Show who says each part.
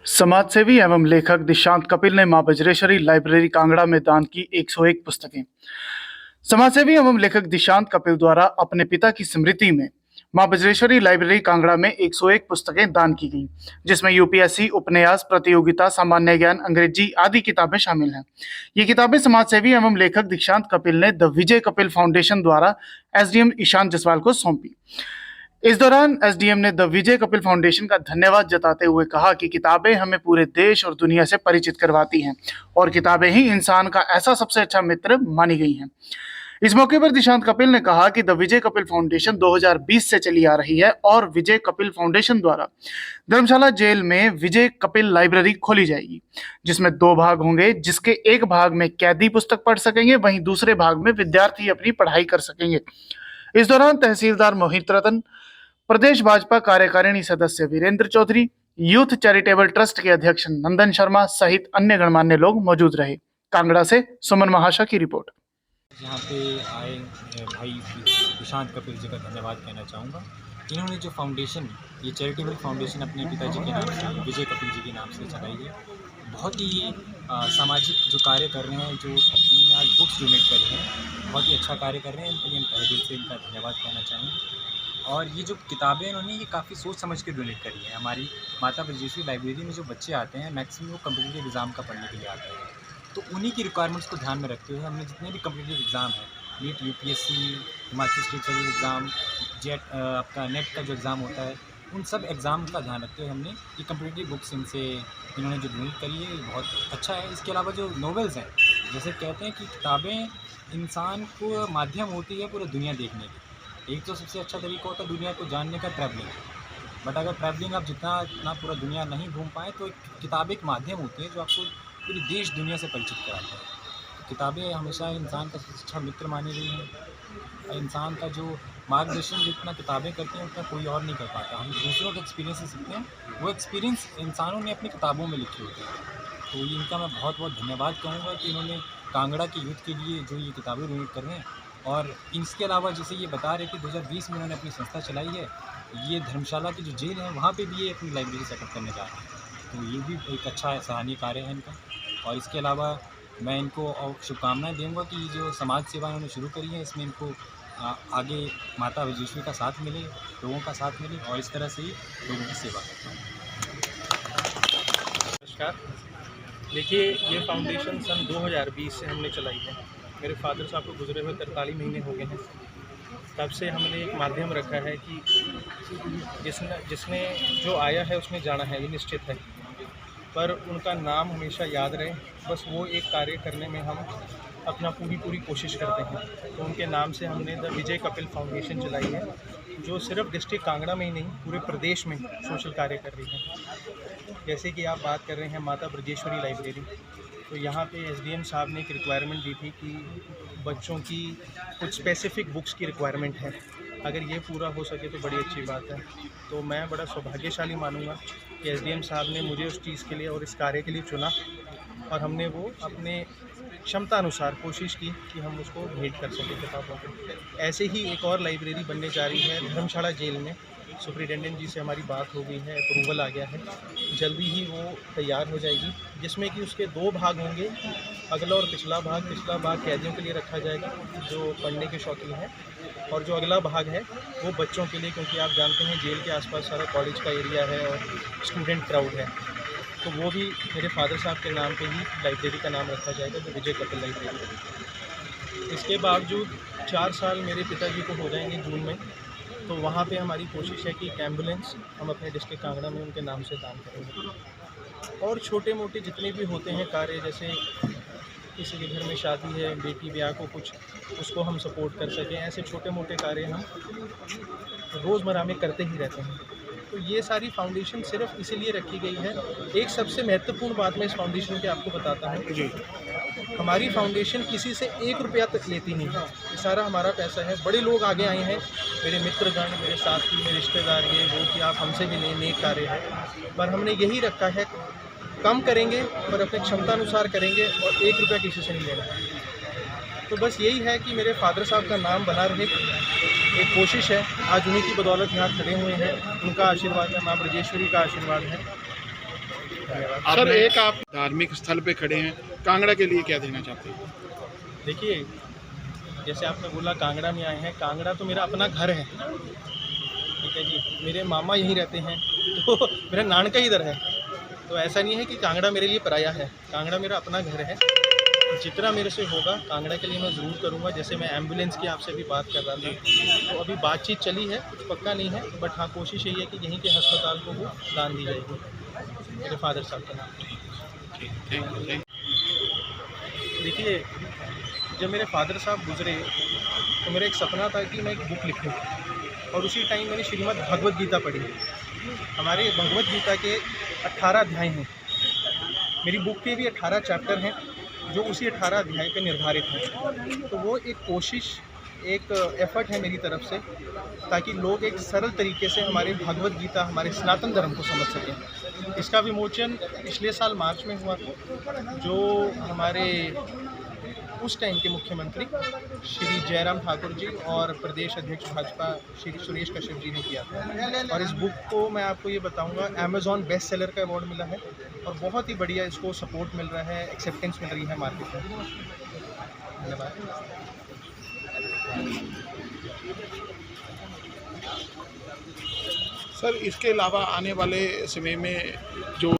Speaker 1: समाजसेवी एवं लेखक दिशांत कपिल ने मां बज्रेश्वरी लाइब्रेरी कांगड़ा में दान की 101 पुस्तकें। समाजसेवी एवं लेखक दिशांत कपिल द्वारा अपने पिता की स्मृति में मां बज्रेश्वरी लाइब्रेरी कांगड़ा में 101 पुस्तकें दान की गईं, जिसमें यूपीएससी, उपन्यास प्रतियोगिता, सामान्य ज्ञान, अंग्रेजी आदि किताबें शामिल हैं। ये किताबें समाजसेवी एवं लेखक दिशांत कपिल ने द विजय कपिल फाउंडेशन द्वारा एसडीएम ईशांत जसवाल को सौंपी। इस दौरान एसडीएम ने द विजय कपिल फाउंडेशन का धन्यवाद जताते हुए कहा कि किताबें हमें पूरे देश और दुनिया से परिचित करवाती हैं और किताबें ही इंसान का ऐसा सबसे अच्छा मित्र मानी गई हैं। इस मौके पर दिशांत कपिल ने कहा कि द विजय कपिल फाउंडेशन 2020 से चली आ रही है और विजय कपिल फाउंडेशन द्वारा धर्मशाला जेल में विजय कपिल लाइब्रेरी खोली जाएगी, जिसमें 2 भाग होंगे, जिसके एक भाग में कैदी पुस्तक पढ़ सकेंगे, वहीं दूसरे भाग में विद्यार्थी अपनी पढ़ाई कर सकेंगे। इस दौरान तहसीलदार मोहित रतन, प्रदेश भाजपा कार्यकारिणी सदस्य Virendra Chaudhary, youth charitable trust के अध्यक्ष नंदन शर्मा सहित अन्य गणमान्य लोग मौजूद रहे। कांगड़ा से सुमन महाशा की रिपोर्ट।
Speaker 2: यहाँ पे आए भाई दिशांत कपिल जी का धन्यवाद कहना चाहूँगा। इन्होंने जो फाउंडेशन, ये चैरिटेबल फाउंडेशन अपने पिताजी के नाम से, विजय कपिल जी के नाम से चलाई है। बहुत ही सामाजिक जो कार्य कर रहे हैं, जो इन्होंने आज बुक्स डोनेट करी हैं, बहुत ही अच्छा कार्य कर रहे हैं। इनके लिए हम तहे दिल से इनका धन्यवाद कहना चाहेंगे। और ये जो किताबें इन्होंने ये काफ़ी सोच समझ के डोनेट करी है। हमारी माता बज्रेश्वरी लाइब्रेरी में जो बच्चे आते हैं, मैक्सिमम वो कम्पिटिटिव एग्ज़ाम का पढ़ने के लिए आते हैं, तो उन्हीं की रिक्वायरमेंट्स को ध्यान में रखते हुए हमने जितने भी कम्पिटिटिव एग्ज़ाम हैं, NEET, UPSC, Himachal state civil exam, JET आपका नेट का जो एग्ज़ाम होता है, उन सब एग्ज़ाम का ध्यान रखते हुए हमने ये कम्पिटिटिव बुक्स इनसे इन्होंने जो डोनेट करी है, ये बहुत अच्छा है। इसके अलावा जो नॉवेल्स हैं, जैसे कहते हैं कि किताबें इंसान को माध्यम होती है पूरी दुनिया देखने की। एक तो सबसे अच्छा तरीका होता है दुनिया को जानने का, ट्रैवलिंग। बट अगर ट्रैवलिंग आप इतना पूरा दुनिया नहीं घूम पाए, तो किताब एक माध्यम होती है जो आपको पूरी देश दुनिया से परिचित कराता है। तो किताबें हमेशा इंसान का सबसे अच्छा मित्र मानी गई हैं। इंसान का जो मार्गदर्शन जितना किताबें करती हैं, उतना कोई और नहीं कर पाता। हम दूसरों के एक्सपीरियंस से सीखते हैं, वो एक्सपीरियंस इंसानों ने अपनी किताबों में लिखे होते हैं। तो ये इनका मैं बहुत बहुत धन्यवाद कहूँगा कि इन्होंने कांगड़ा के यूथ के लिए जो ये किताबें डोनेट कर रहे हैं। और इसके अलावा जैसे ये बता रहे कि 2020 में इन्होंने अपनी संस्था चलाई है, ये धर्मशाला की जो जेल है वहाँ पे भी ये अपनी लाइब्रेरी सेटअप करने जा रहे हैं। तो ये भी एक अच्छा सराहनीय कार्य है इनका। और इसके अलावा मैं इनको और शुभकामनाएँ दूँगा कि ये जो समाज सेवा इन्होंने शुरू करी है, इसमें इनको आगे माता बज्रेश्वरी का साथ मिले, लोगों का साथ मिले, और इस तरह से ही लोगों की सेवा करता हूँ।
Speaker 3: नमस्कार। देखिए, ये फाउंडेशन सन 2020 से हमने चलाई है। मेरे फादर साहब को गुजरे हुए 43 महीने हो गए हैं। तब से हमने एक माध्यम रखा है कि जिसने जो आया है उसने जाना है, ये निश्चित है, पर उनका नाम हमेशा याद रहे। बस वो एक कार्य करने में हम अपना पूरी कोशिश करते हैं। तो उनके नाम से हमने द विजय कपिल फाउंडेशन चलाई है, जो सिर्फ डिस्ट्रिक्ट कांगड़ा में ही नहीं, पूरे प्रदेश में सोशल कार्य कर रही है। जैसे कि आप बात कर रहे हैं माता बज्रेश्वरी लाइब्रेरी, तो यहाँ पे एसडीएम साहब ने एक रिक्वायरमेंट दी थी कि बच्चों की कुछ स्पेसिफिक बुक्स की रिक्वायरमेंट है। अगर ये पूरा हो सके तो बड़ी अच्छी बात है। तो मैं बड़ा सौभाग्यशाली मानूंगा कि एसडीएम साहब ने मुझे उस चीज़ के लिए और इस कार्य के लिए चुना, और हमने वो अपने क्षमता अनुसार कोशिश की कि हम उसको भेंट कर सकें किताबों को। ऐसे ही एक और लाइब्रेरी बनने जा रही है धर्मशाला जेल में। सुपरिटेंडेंट जी से हमारी बात हो गई है, अप्रूवल आ गया है, जल्दी ही वो तैयार हो जाएगी, जिसमें कि उसके 2 भाग होंगे, अगला और पिछला भाग। पिछला भाग कैदियों के लिए रखा जाएगा जो पढ़ने के शौकीन हैं, और जो अगला भाग है वो बच्चों के लिए, क्योंकि आप जानते हैं जेल के आसपास सारा कॉलेज का एरिया है और स्टूडेंट क्राउड है। तो वो भी मेरे फादर साहब के नाम पे ही लाइब्रेरी का नाम रखा जाएगा, जो विजय कपिल लाइब्रेरी। इसके बावजूद 4 साल मेरे पिताजी को हो जाएंगे जून में, तो वहाँ पे हमारी कोशिश है कि एक एम्बुलेंस हम अपने डिस्ट्रिक्ट कांगड़ा में उनके नाम से दान करेंगे। और छोटे मोटे जितने भी होते हैं कार्य, जैसे किसी के घर में शादी है, बेटी ब्याह को कुछ, उसको हम सपोर्ट कर सकें, ऐसे छोटे मोटे कार्य हम रोज़मर्रा में करते ही रहते हैं। तो ये सारी फाउंडेशन सिर्फ इसीलिए रखी गई है। एक सबसे महत्वपूर्ण बात मैं इस फाउंडेशन की आपको बताता हूँ जी। हमारी फाउंडेशन किसी से 1 रुपया तक लेती नहीं है, ये सारा हमारा पैसा है। बड़े लोग आगे आए हैं, मेरे मित्रगण, मेरे साथी, मेरे रिश्तेदार, ये वो कि आप हमसे भी लें, नेक कार्य है, पर हमने यही रखा है, कम करेंगे पर अपने क्षमता अनुसार करेंगे, और 1 रुपया किसी से नहीं लेना। तो बस यही है कि मेरे फादर साहब का नाम बना रहे, एक कोशिश है। आज उन्हीं की बदौलत यहाँ खड़े हुए हैं, उनका आशीर्वाद है, माँ बज्रेश्वरी का आशीर्वाद है। धन्यवाद।
Speaker 4: सर एक आप धार्मिक स्थल पे खड़े हैं, कांगड़ा के लिए क्या देना चाहते हैं?
Speaker 3: देखिए, जैसे आपने बोला कांगड़ा में आए हैं, कांगड़ा तो मेरा अपना घर है, ठीक है जी। मेरे मामा यहीं रहते हैं, तो मेरा नानका इधर है। तो ऐसा नहीं है कि कांगड़ा मेरे लिए पराया है, कांगड़ा मेरा अपना घर है। जितना मेरे से होगा कांगड़ा के लिए मैं ज़रूर करूँगा। जैसे मैं एम्बुलेंस की आपसे भी बात कर रहा था, तो अभी बातचीत चली है, कुछ पक्का नहीं है, बट हाँ कोशिश यही है कि यहीं के अस्पताल को वो दान दी जाएगी मेरे फादर साहब के नाम।
Speaker 4: Thank you.
Speaker 3: देखिए, जब मेरे फादर साहब गुजरे तो मेरा एक सपना था कि मैं एक बुक लिखूं, और उसी टाइम मैंने श्रीमद् भगवद गीता पढ़ी। हमारे भगवद गीता के 18 अध्याय हैं, मेरी बुक के भी 18 चैप्टर हैं जो उसी 18 अध्याय पे निर्धारित हैं। तो वो एक कोशिश, एक एफर्ट है मेरी तरफ से, ताकि लोग एक सरल तरीके से हमारे भगवद गीता, हमारे सनातन धर्म को समझ सकें। इसका विमोचन पिछले साल मार्च में हुआ था, जो हमारे उस टाइम के मुख्यमंत्री श्री जयराम ठाकुर जी और प्रदेश अध्यक्ष भाजपा श्री सुरेश कश्यप जी ने किया था। और इस बुक को मैं आपको ये बताऊंगा, अमेज़ॉन बेस्ट सेलर का अवार्ड मिला है, और बहुत ही बढ़िया इसको सपोर्ट मिल रहा है, एक्सेप्टेंस मिल रही है मार्केट में। धन्यवाद।
Speaker 4: सर इसके अलावा आने वाले समय में जो